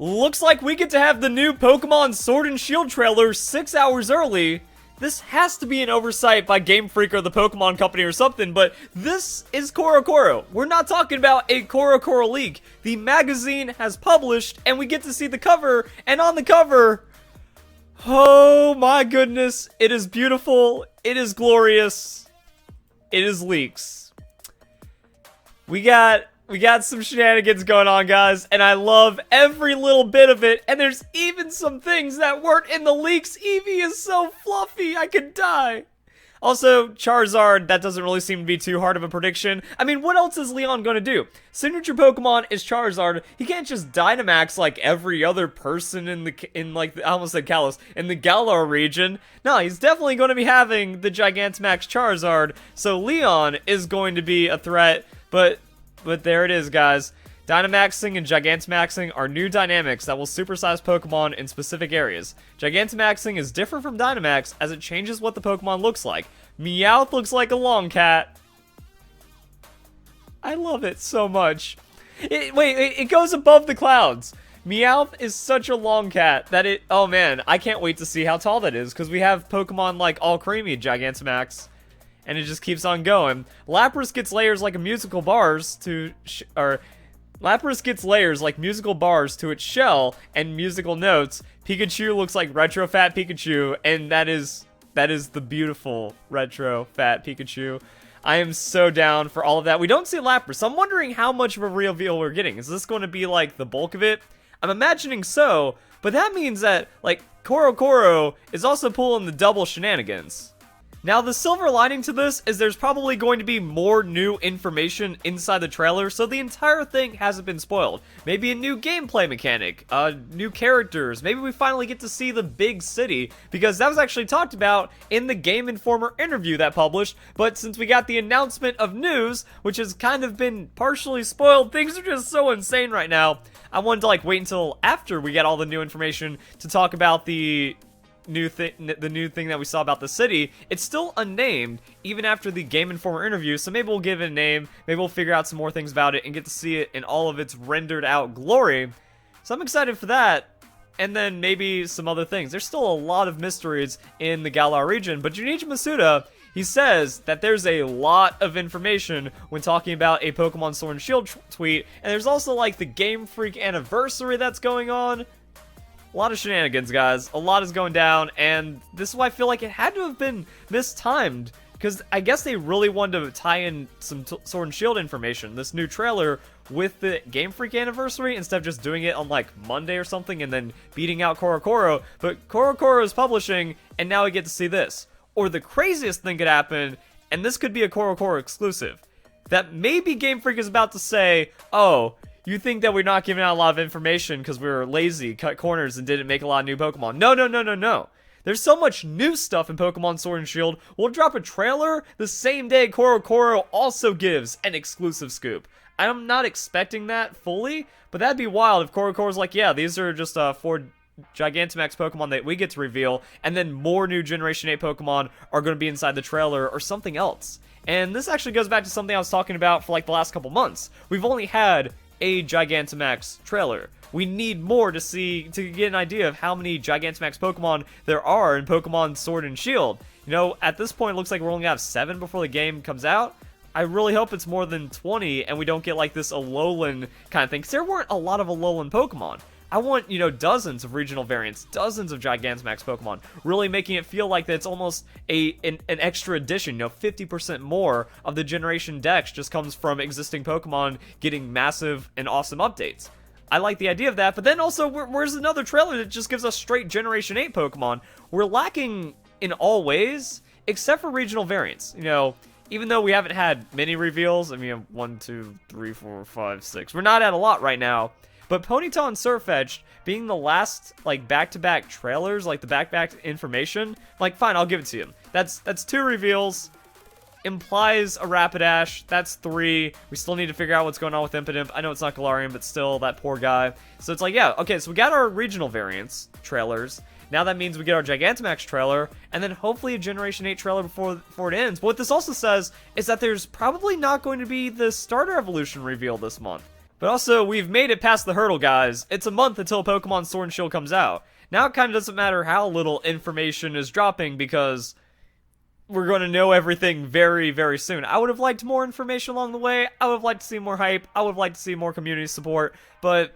Looks like we get to have the new Pokemon Sword and Shield trailer 6 hours early. This has to be an oversight by Game Freak or the Pokemon Company or something, but this is Coro Coro. We're not talking about a Coro Coro leak. The magazine has published, and we get to see the cover, and on the cover, oh my goodness, it is beautiful, it is glorious, it is leaks. We got some shenanigans going on, guys, and I love every little bit of it, and there's even some things that weren't in the leaks. Eevee is so fluffy, I could die. Also, Charizard, that doesn't really seem to be too hard of a prediction. I mean, what else is Leon going to do? Signature Pokemon is Charizard. He can't just Dynamax like every other person I almost said Kalos, in the Galar region. No, he's definitely going to be having the Gigantamax Charizard, so Leon is going to be a threat, but there it is, guys. Dynamaxing and Gigantamaxing are new dynamics that will supersize Pokemon in specific areas. Gigantamaxing is different from Dynamax as it changes what the Pokemon looks like. MEOWTH looks like a long cat. I love it so much. It goes above the clouds. MEOWTH is such a long cat that oh man, I can't wait to see how tall that is, because we have Pokemon like All Creamy Gigantamax. And it just keeps on going. Lapras gets layers like musical bars to its shell and musical notes. Pikachu looks like retro fat Pikachu, and that is the beautiful retro fat Pikachu. I am so down for all of that. We don't see Lapras, so I'm wondering how much of a reveal we're getting. Is this going to be like the bulk of it? I'm imagining so, but that means that like Coro Coro is also pulling the double shenanigans. Now, the silver lining to this is there's probably going to be more new information inside the trailer, so the entire thing hasn't been spoiled. Maybe a new gameplay mechanic, new characters, maybe we finally get to see the big city, because that was actually talked about in the Game Informer interview that published, but since we got the announcement of news, which has kind of been partially spoiled, things are just so insane right now. I wanted to wait until after we get all the new information to talk about the new thing that we saw about the city. It's still unnamed even after the Game Informer interview, so maybe we'll give it a name, maybe we'll figure out some more things about it and get to see it in all of its rendered out glory. So I'm excited for that, and then maybe some other things. There's still a lot of mysteries in the Galar region, but Junichi Masuda, he says that there's a lot of information when talking about a Pokemon Sword and Shield tweet, and there's also the Game Freak anniversary that's going on. A lot of shenanigans, guys. A lot is going down, and this is why I feel like it had to have been mistimed, because I guess they really wanted to tie in some Sword and Shield information, this new trailer, with the Game Freak anniversary, instead of just doing it on Monday or something and then beating out Coro Coro. But Coro Coro is publishing, and now we get to see this. Or the craziest thing could happen, and this could be a Coro Coro exclusive, that maybe Game Freak is about to say, oh, you think that we're not giving out a lot of information because we were lazy, cut corners, and didn't make a lot of new Pokemon. No. There's so much new stuff in Pokemon Sword and Shield, we'll drop a trailer the same day Coro Coro also gives an exclusive scoop. I'm not expecting that fully, but that'd be wild if Coro Coro's like, yeah, these are just 4 Gigantamax Pokemon that we get to reveal, and then more new Generation 8 Pokemon are going to be inside the trailer, or something else. And this actually goes back to something I was talking about for the last couple months. We've only had a Gigantamax trailer. We need more to get an idea of how many Gigantamax Pokemon there are in Pokemon Sword and Shield. You know, at this point, it looks like we're only going to have 7 before the game comes out. I really hope it's more than 20, and we don't get this Alolan kind of thing, because there weren't a lot of Alolan Pokemon. I want, dozens of regional variants, dozens of Gigantamax Pokemon, really making it feel like that it's almost an extra addition. 50% more of the Generation Dex just comes from existing Pokemon getting massive and awesome updates. I like the idea of that, but then also, where's another trailer that just gives us straight Generation 8 Pokemon? We're lacking in all ways, except for regional variants. Even though we haven't had many reveals, 1, 2, 3, 4, 5, 6. We're not at a lot right now. But Ponyta and Surfetch'd being the last, back-to-back trailers, the back-to-back information, fine, I'll give it to you. That's 2 reveals, implies a Rapidash, that's 3. We still need to figure out what's going on with Impidimp. I know it's not Galarian, but still, that poor guy. So it's yeah, okay, so we got our regional variants, trailers. Now that means we get our Gigantamax trailer, and then hopefully a Generation 8 trailer before it ends. But what this also says is that there's probably not going to be the Starter Evolution reveal this month. But also, we've made it past the hurdle, guys. It's a month until Pokemon Sword and Shield comes out. Now it kind of doesn't matter how little information is dropping because we're going to know everything very, very soon. I would have liked more information along the way. I would have liked to see more hype. I would have liked to see more community support, but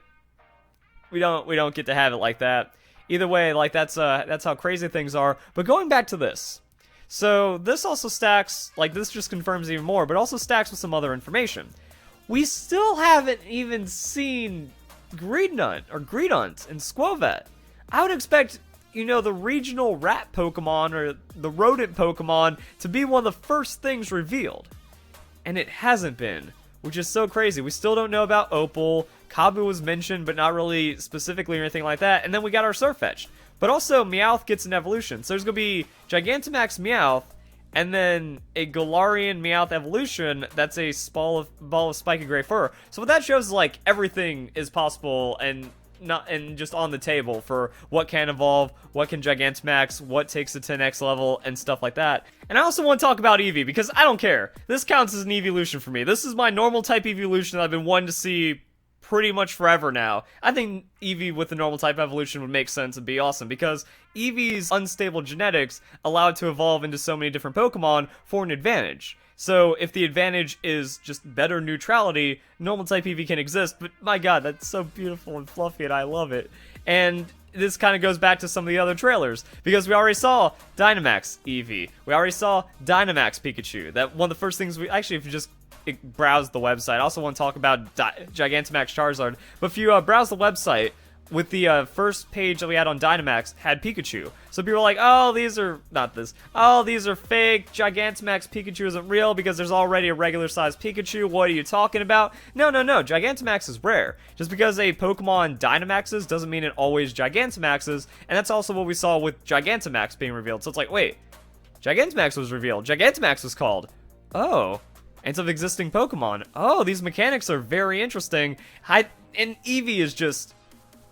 we don't get to have it like that. Either way, like that's how crazy things are. But going back to this. So this also stacks, like this just confirms even more, but also stacks with some other information. We still haven't even seen Greednut or Greedunt in Squovet. I would expect, you know, the regional rat Pokemon or the rodent Pokemon to be one of the first things revealed. And it hasn't been, which is so crazy. We still don't know about Opal. Kabu was mentioned, but not really specifically or anything like that. And then we got our Sirfetch'd. But also, Meowth gets an evolution. So there's going to be Gigantamax Meowth, and then a Galarian Meowth evolution that's a ball of spiky gray fur. So what that shows is like everything is possible and just on the table for what can evolve, what can Gigantamax, what takes the 10x level, and stuff like that. And I also want to talk about Eevee because I don't care. This counts as an evolution for me. This is my normal type evolution that I've been wanting to see pretty much forever now. I think Eevee with the normal type evolution would make sense and be awesome because Eevee's unstable genetics allow it to evolve into so many different Pokemon for an advantage. So if the advantage is just better neutrality, normal type Eevee can exist, but my god, that's so beautiful and fluffy and I love it. And this kind of goes back to some of the other trailers, because we already saw Dynamax Eevee. We already saw Dynamax Pikachu. That one of the first things we, actually if you just browse the website, I also want to talk about Gigantamax Charizard, but if you browse the website, with the first page that we had on Dynamax had Pikachu. So people were like, oh, these are, not this, oh, these are fake, Gigantamax Pikachu isn't real because there's already a regular sized Pikachu, what are you talking about? No, Gigantamax is rare. Just because a Pokemon Dynamaxes doesn't mean it always Gigantamaxes, and that's also what we saw with Gigantamax being revealed. So it's like, wait, Gigantamax was revealed, Gigantamax was called, oh, and it's of existing Pokemon. Oh, these mechanics are very interesting, and Eevee is just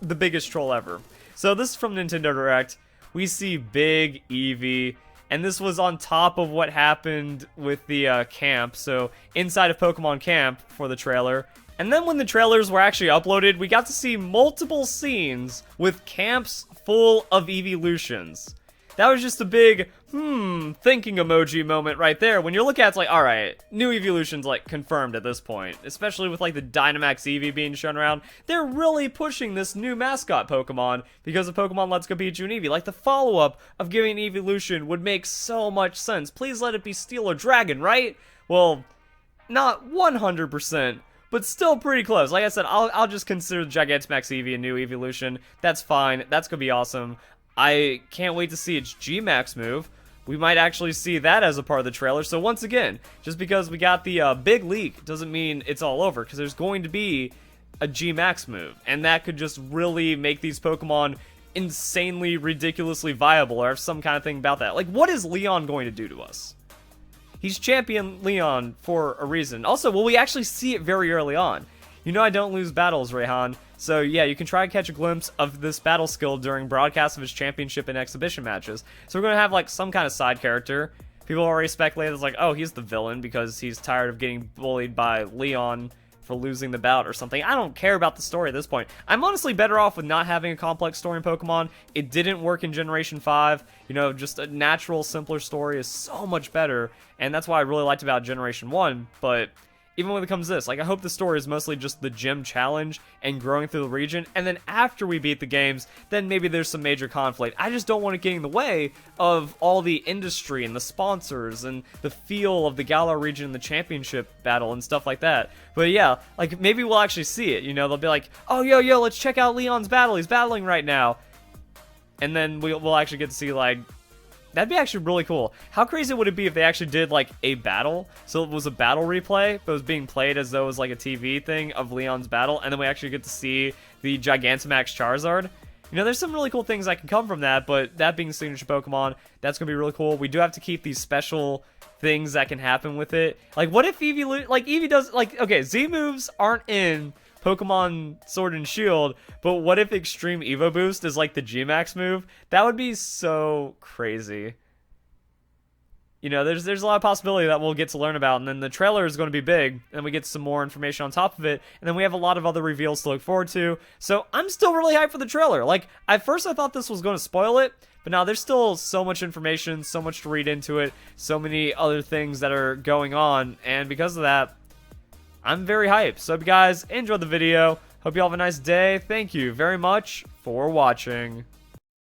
the biggest troll ever. So this is from Nintendo Direct. We see big Eevee, and this was on top of what happened with the camp, so inside of Pokemon Camp for the trailer. And then when the trailers were actually uploaded, we got to see multiple scenes with camps full of evolutions. That was just a big, thinking emoji moment right there. When you look at it, it's like, alright, new evolution's like confirmed at this point. Especially with like the Dynamax Eevee being shown around. They're really pushing this new mascot Pokemon because of Pokemon Let's Go Pikachu and Eevee. Like the follow-up of giving an evolution would make so much sense. Please let it be Steel or Dragon, right? Well, not 100%. But still pretty close. Like I said, I'll just consider Gigantamax Eevee a new evolution. That's fine. That's gonna be awesome. I can't wait to see its G-Max move. We might actually see that as a part of the trailer. So once again, just because we got the big leak doesn't mean it's all over, because there's going to be a G-Max move, and that could just really make these Pokemon insanely, ridiculously viable, or have some kind of thing about that. Like, what is Leon going to do to us? He's Champion Leon for a reason. Also, will we actually see it very early on? You know I don't lose battles, Rayhan. So yeah, you can try and catch a glimpse of this battle skill during broadcasts of his championship and exhibition matches. So we're going to have like some kind of side character. People already speculated it's like, oh, he's the villain because he's tired of getting bullied by Leon for losing the bout or something. I don't care about the story at this point. I'm honestly better off with not having a complex story in Pokemon. It didn't work in Generation 5. You know, just a natural, simpler story is so much better. And that's why I really liked about Generation 1. But even when it comes to this, like, I hope the story is mostly just the gym challenge and growing through the region, and then after we beat the games, then maybe there's some major conflict. I just don't want it getting in the way of all the industry and the sponsors and the feel of the Galar region and the championship battle and stuff like that. But yeah, like, maybe we'll actually see it, you know, they'll be like, oh, yo, let's check out Leon's battle, he's battling right now. And then we'll actually get to see, like, that'd be actually really cool. How crazy would it be if they actually did, like, a battle? So it was a battle replay, but it was being played as though it was, like, a TV thing of Leon's battle, and then we actually get to see the Gigantamax Charizard. You know, there's some really cool things that can come from that, but that being signature Pokemon, that's gonna be really cool. We do have to keep these special things that can happen with it. Like, what if Eevee, like, Eevee does, like, okay, Z moves aren't in Pokemon Sword and Shield, but what if Extreme Evo Boost is like the G-Max move? That would be so crazy. you know, there's a lot of possibility that we'll get to learn about, and then the trailer is going to be big, and we get some more information on top of it, and then we have a lot of other reveals to look forward to. So I'm still really hyped for the trailer. Like, at first I thought this was going to spoil it, but now there's still so much information, so much to read into it, so many other things that are going on, and because of that, I'm very hyped. So, guys, enjoyed the video. Hope you all have a nice day. Thank you very much for watching.